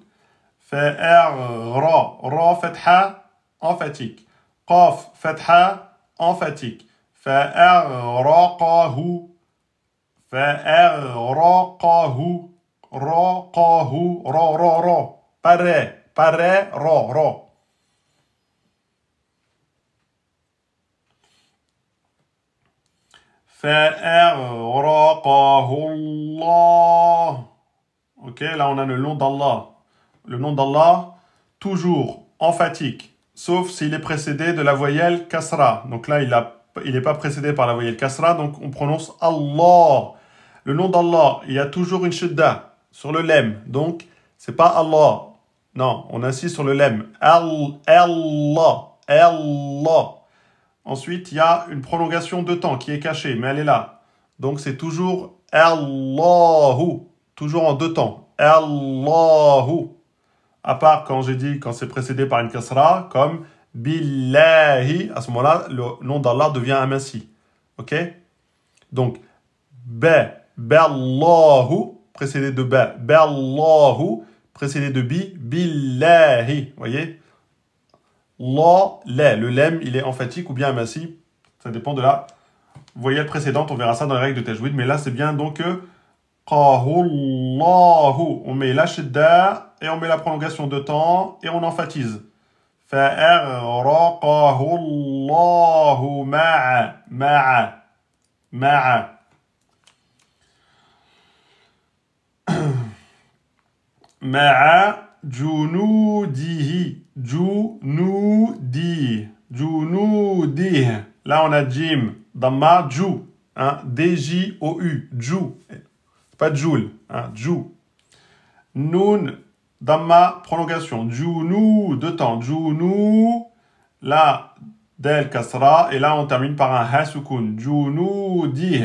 Ra, fatha, emphatique. Qaf, fatha, emphatique. Fa'arraqahu. Raqahu. Ra. Pare, ra. Fa'arraqahu Allah. Ok, là on a le nom d'Allah. Le nom d'Allah, toujours emphatique, sauf s'il est précédé de la voyelle kasra. Donc là, il n'est pas précédé par la voyelle kasra, donc on prononce Allah. Le nom d'Allah, il y a toujours une shidda. sur le lem. Donc, c'est pas Allah. Non, on insiste sur le lem. Allah. Allah. Ensuite, il y a une prolongation de temps qui est cachée, mais elle est là. Donc, c'est toujours Allahu. Toujours en deux temps. Allahu. À part quand j'ai dit, quand c'est précédé par une kasra, comme Billahi. À ce moment-là, le nom d'Allah devient aminci. Ok? Donc, Ballahu, précédé de Ballahu, précédé de Billahi. Vous voyez? Le lem, il est emphatique ou bien aminci. Ça dépend de la voyelle précédente. On verra ça dans les règles de tajwid. Mais là, c'est bien donc Qahullahu. On met la shidda et on met la prolongation de temps et on emphatise. Fa'arraqahullahu ma'a. Ma'a junudihi. Junudi. Là, on a Jim. Damma, Ju. Hein, D-J-O-U. Ju. Pas Joule. Hein, Ju. Nun. Damma, prolongation. Junu, deux temps. Junu. Là, del kasra. Et là, on termine par un ha sukun. Junudi.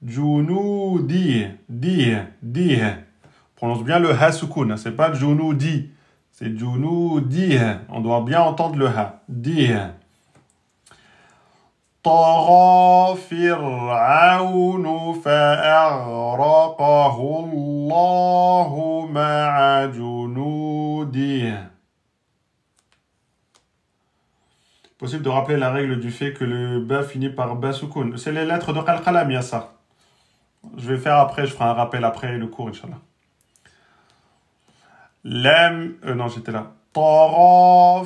Junudi. Di. Prononce bien le ha sukun. C'est pas junudi. C'est junudi. On doit bien entendre le ha. Di. طغى فرعون فأغرقه الله مع جنوده. Possible de rappeler la règle du fait que le ba finit par ba soukoun. C'est les lettres de qalqala, bien ça. Je vais faire après, je ferai un rappel après le cours, Inch'Allah. Non, j'étais là. طغى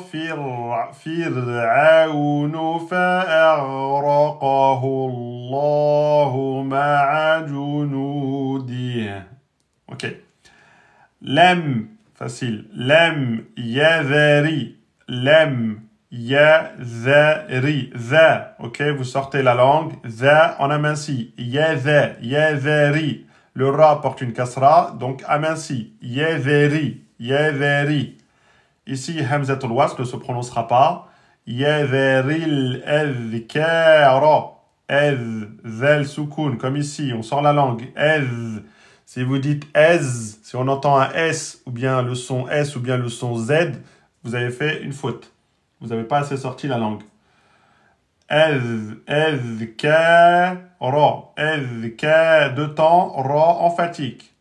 فرعون فأغرقه الله مع جنوده. Ok. Lem, facile. Lem yadhari. Lem yadhari. Za. Ok, vous sortez la langue. Za en aminci. Yadhari. Le ra porte une kasra, donc aminci. Yadhari. Ici, Hamzatul Wasl ne se prononcera pas. Yadharil adhkara. Zal sukun. Comme ici, on sort la langue. Si vous dites si on entend un S, ou bien le son S, ou bien le son Z, vous avez fait une faute. Vous n'avez pas assez sorti la langue. Adhkara. Adhka, deux temps, ra emphatique.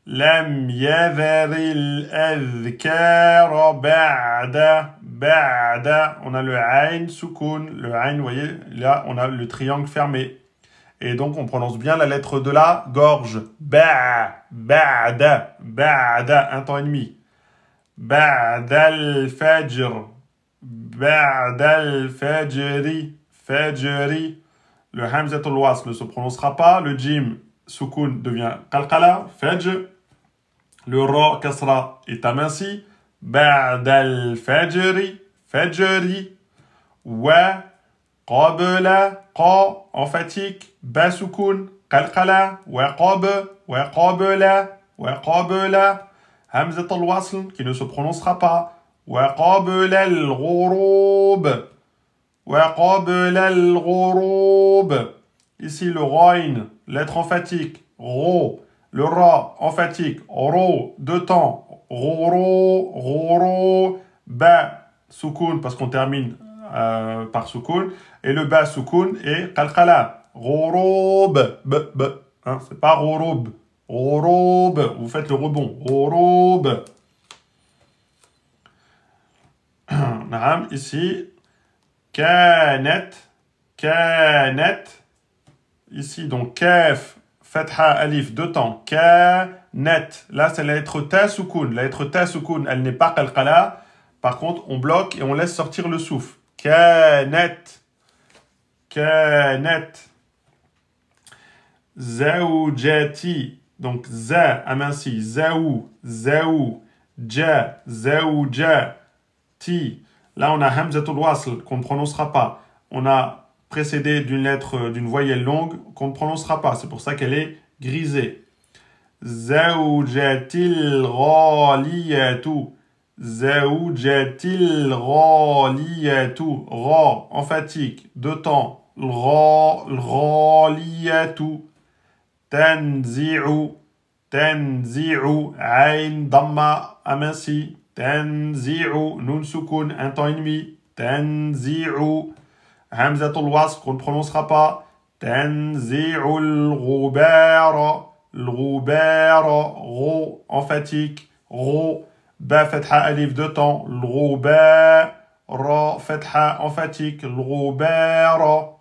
لم يذر الأذكار بعد. On a le ayn soukoun. Le ayn, vous voyez, là, on a le triangle fermé. Et donc, on prononce bien la lettre de la gorge. Ba'da. Un temps et demi. Ba'da al-fajr. Ba'da al-fajri. Fajri. Le hamzatul wasl ne se prononcera pas. Le jim soukoun devient qalqala. Fajr. Le ra kasra est aminci. Ba'da al-fajri. Fajri. Wa qabla. Qa emphatique. Ba soukoun. Qalqala. Wa qabla. Hamzat al-wasl qui ne se prononcera pas. Wa qabla al-ghurub. Wa qabla al-ghurub. Ici le rain, lettre emphatique. Ro. Le ra, emphatique, ro, deux temps, roro, ba, soukoun, parce qu'on termine par soukoun, et le ba soukoun est qalqala, rorob, hein, c'est pas rorob, vous faites le rebond, rorob. Ici, kanet, ici donc kaf, Fatha, alif, deux temps. Kanet. Là, c'est la lettre ta soukoun. La lettre ta soukoun, elle n'est pas qalqala. Par contre, on bloque et on laisse sortir le souffle. Kanet. Zawjati. Donc, za, aminci. Zaou. Zawja. Ti. Là, on a hamzatul wasl qu'on ne prononcera pas. On a précédé d'une lettre, d'une voyelle longue qu'on ne prononcera pas. C'est pour ça qu'elle est grisée. زوجتي الغالية زوجتي الغالية غا emphatique deux temps الغالية تنزع تنزع عين ضمة aminci تنزع نون سكون un temps et demi تنزع همزة الوصل qu'on ne prononcera pas تنزع الغبار الغبار غو emphatique غو با فتحة ألف deux temps الغبار فتحة emphatique الغبار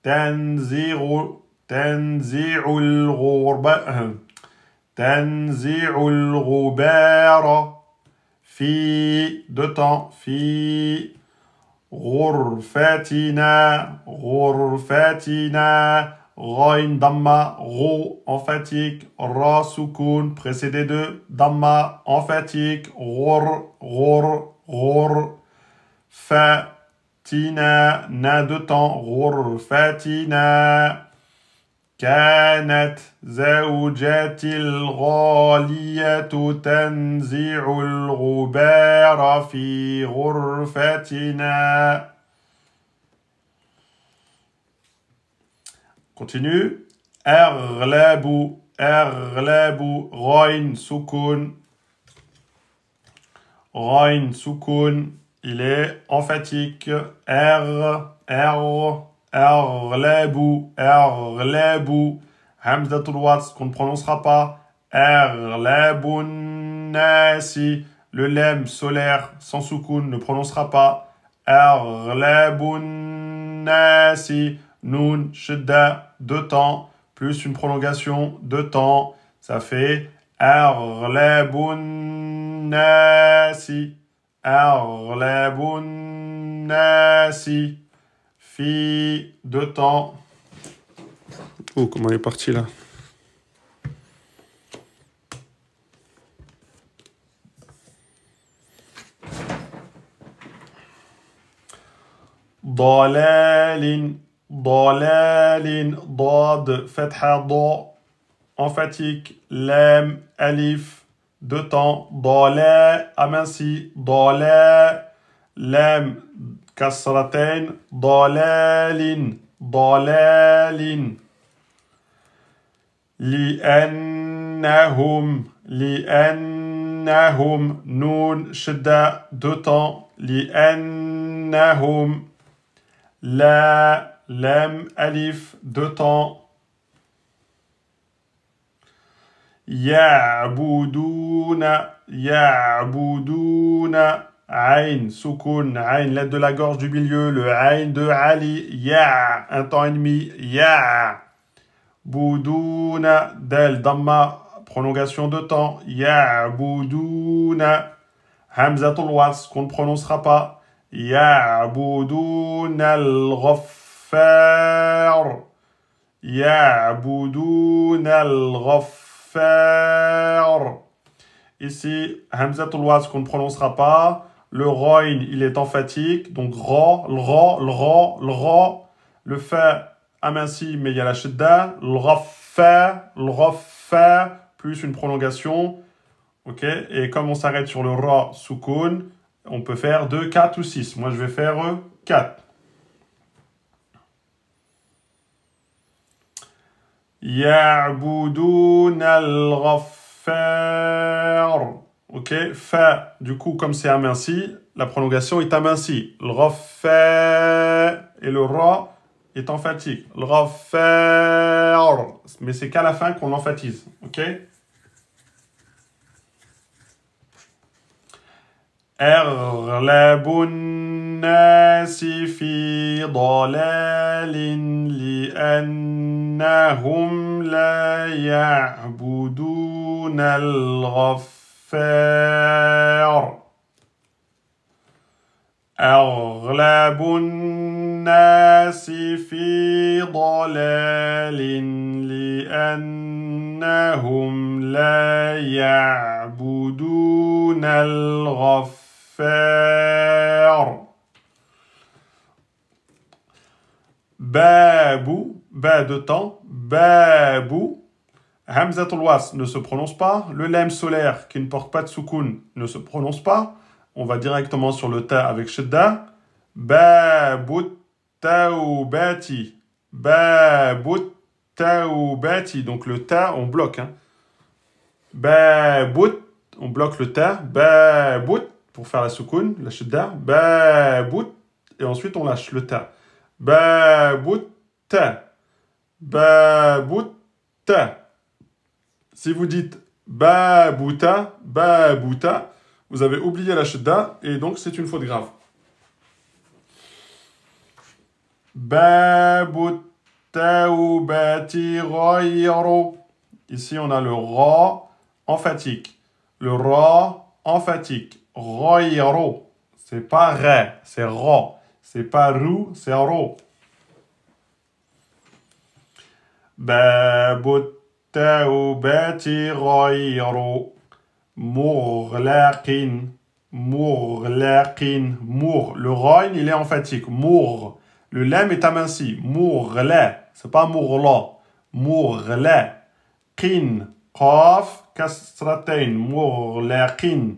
تنزع تنزع الغبار تنزع الغبار في deux temps في غرفتنا غرفتنا غين ضمة غو emphatique را سكون précédé de ضمة emphatique غر فتنا نا deux temps غرفتنا كانت زوجتي الغالية تنزع الغبار في غرفتنا. Continue. أغلب أغلب غين سكون غين سكون il est emphatique أغلب أغلب همزة الوصل qu'on ne prononcera pas أغلب الناس le lemme solaire sans soukoun ne prononcera pas أغلب الناس Noun, shidda, deux temps, plus une prolongation, deux temps. Ça fait Aghlabun nasi. Aghlabun nasi. Fi, deux temps. Oh, comment elle est partie là? Dalalin. ضلال ضاد فتحة ضاء emphatique لام ألف deux temps ضلاء aminci ضلاء لام كسرتين ضلال ضلال لأنهم نون شدة deux temps لأنهم لا لام ألف deux temps يعبدون عين سكون عين l'aide de la gorge du milieu le عين de Ali يع un temps et demi يعبدون دال ضمة prolongation de temps يعبدون همزة الوصل qu'on ne prononcera pas يعبدون الغفار يعبدون الغفار. Ici, Hamzat al-Wasl qu'on ne prononcera pas. Le Roin, il est emphatique. Donc, Ra, le Ra. Le Fa aminci, mais il y a la Shidda. Le Rafa, plus une prolongation. Ok. Et comme on s'arrête sur le Ra, Soukoun, on peut faire 2, 4 ou 6. Moi, je vais faire 4. يعبدون الغفار. Ok, fa, du coup, comme c'est aminci, la prolongation est amincie. Le Ghaffar et le ra est emphatique. Le Ghaffar, mais c'est qu'à la fin qu'on emphatise. Ok. أغلب الناس في ضلال لأنهم لا يعبدون الغفار. أغلب الناس في ضلال لأنهم لا يعبدون الغفار. Babou, ba de temps, babou, Hamzatul wasl ne se prononce pas. Le lem solaire qui ne porte pas de soukoun ne se prononce pas. On va directement sur le ta avec shidda. Babut taoubati. Babut taoubati. Donc le ta, on bloque. Hein. Babut, on bloque le ta. Babut, pour faire la soukoun, la shidda. Babut, et ensuite on lâche le ta. Babut ta. Babut ta. Si vous dites babuta, babuta, vous avez oublié la shidda et donc c'est une faute grave. Babut taoubati ghayru. Ici on a le ra emphatique. Le ra emphatique. Ghayru. C'est pas ra, c'est ra. C'est pas rou, c'est ro. Babut taoubati ghayru mughlaqin. Mughlaqin. Mour. Le ra, il est emphatique. Mour. Le lem est aminci. Mughla. C'est pas mughla. Mughla. Qin. Qaf. Kasratain. Mughlaqin.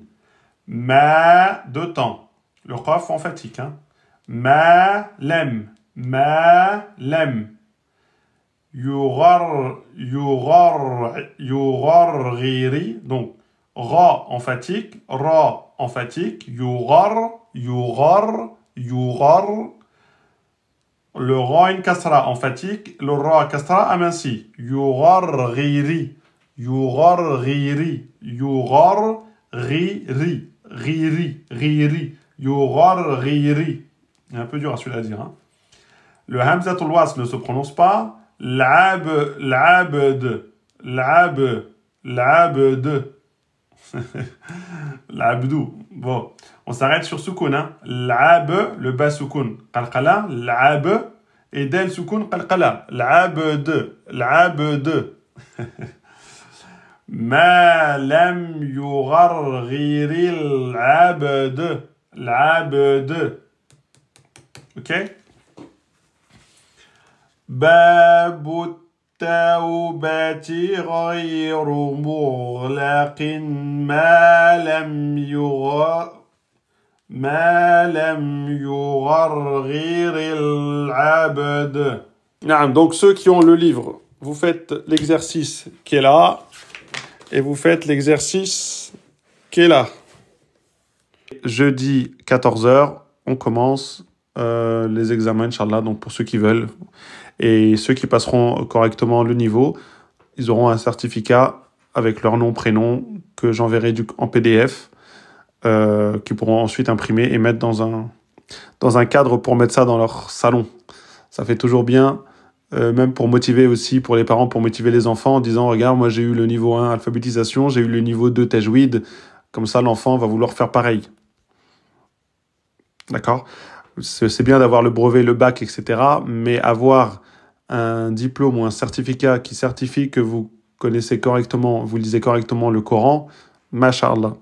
Ma. Deux temps. Le qaf emphatique. Hein. Ma. Lem. Ma. Lem. Yugharghiri. Donc, ra emphatique. Ra emphatique. Yughar. Le ra une kasra emphatique. Le ra kasra aminci. Yugharghiri. Yugharghiri. Yugharghiri. Riri. Yugharghiri. C'est un peu dur à celui-là à dire. Hein. Le hamzatul wasl ne se prononce pas. L'abd. L'abdou. Bon, on s'arrête sur soukoun. Hein. L'ab, le bas soukoun. Qalqala, l'ab. Et del soukoun, qalqala. L'abd. Ma lam yugharghiri l'abd. Ok? Babut taoubati ghayru mughlaqin ma lam yugharghiri l'abd. Donc ceux qui ont le livre, vous faites l'exercice qui est là et vous faites l'exercice qui est là. Jeudi 14h, on commence les examens, Inch'Allah, donc pour ceux qui veulent. Et ceux qui passeront correctement le niveau, ils auront un certificat avec leur nom, prénom, que j'enverrai en PDF, qu'ils pourront ensuite imprimer et mettre dans un cadre pour mettre ça dans leur salon. Ça fait toujours bien, même pour motiver aussi, pour les parents, pour motiver les enfants en disant « Regarde, moi j'ai eu le niveau 1 alphabétisation, j'ai eu le niveau 2 tajwid ». Comme ça, l'enfant va vouloir faire pareil. D'accord ? C'est bien d'avoir le brevet, le bac, etc. Mais avoir un diplôme ou un certificat qui certifie que vous connaissez correctement, vous lisez correctement le Coran, masha'Allah.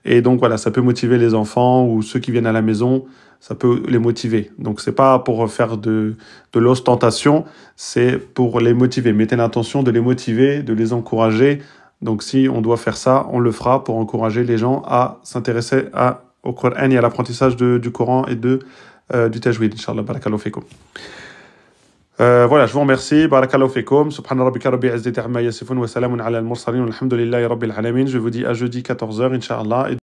Et donc voilà, ça peut motiver les enfants ou ceux qui viennent à la maison, ça peut les motiver. Donc c'est pas pour faire de l'ostentation, c'est pour les motiver. Mettez l'intention de les motiver, de les encourager. Donc si on doit faire ça, on le fera pour encourager les gens à s'intéresser au Coran et à l'apprentissage du Coran et du tajwid, Inch'Allah. Barakallahu fikum. Voilà, je vous remercie. Barakallahu fikum. Subhana rabbika rabbil izzati amma yasifun wa salamun ala al-mursalin walhamdulillahi rabbil alamin. Je vous dis à jeudi 14h, Inch'Allah.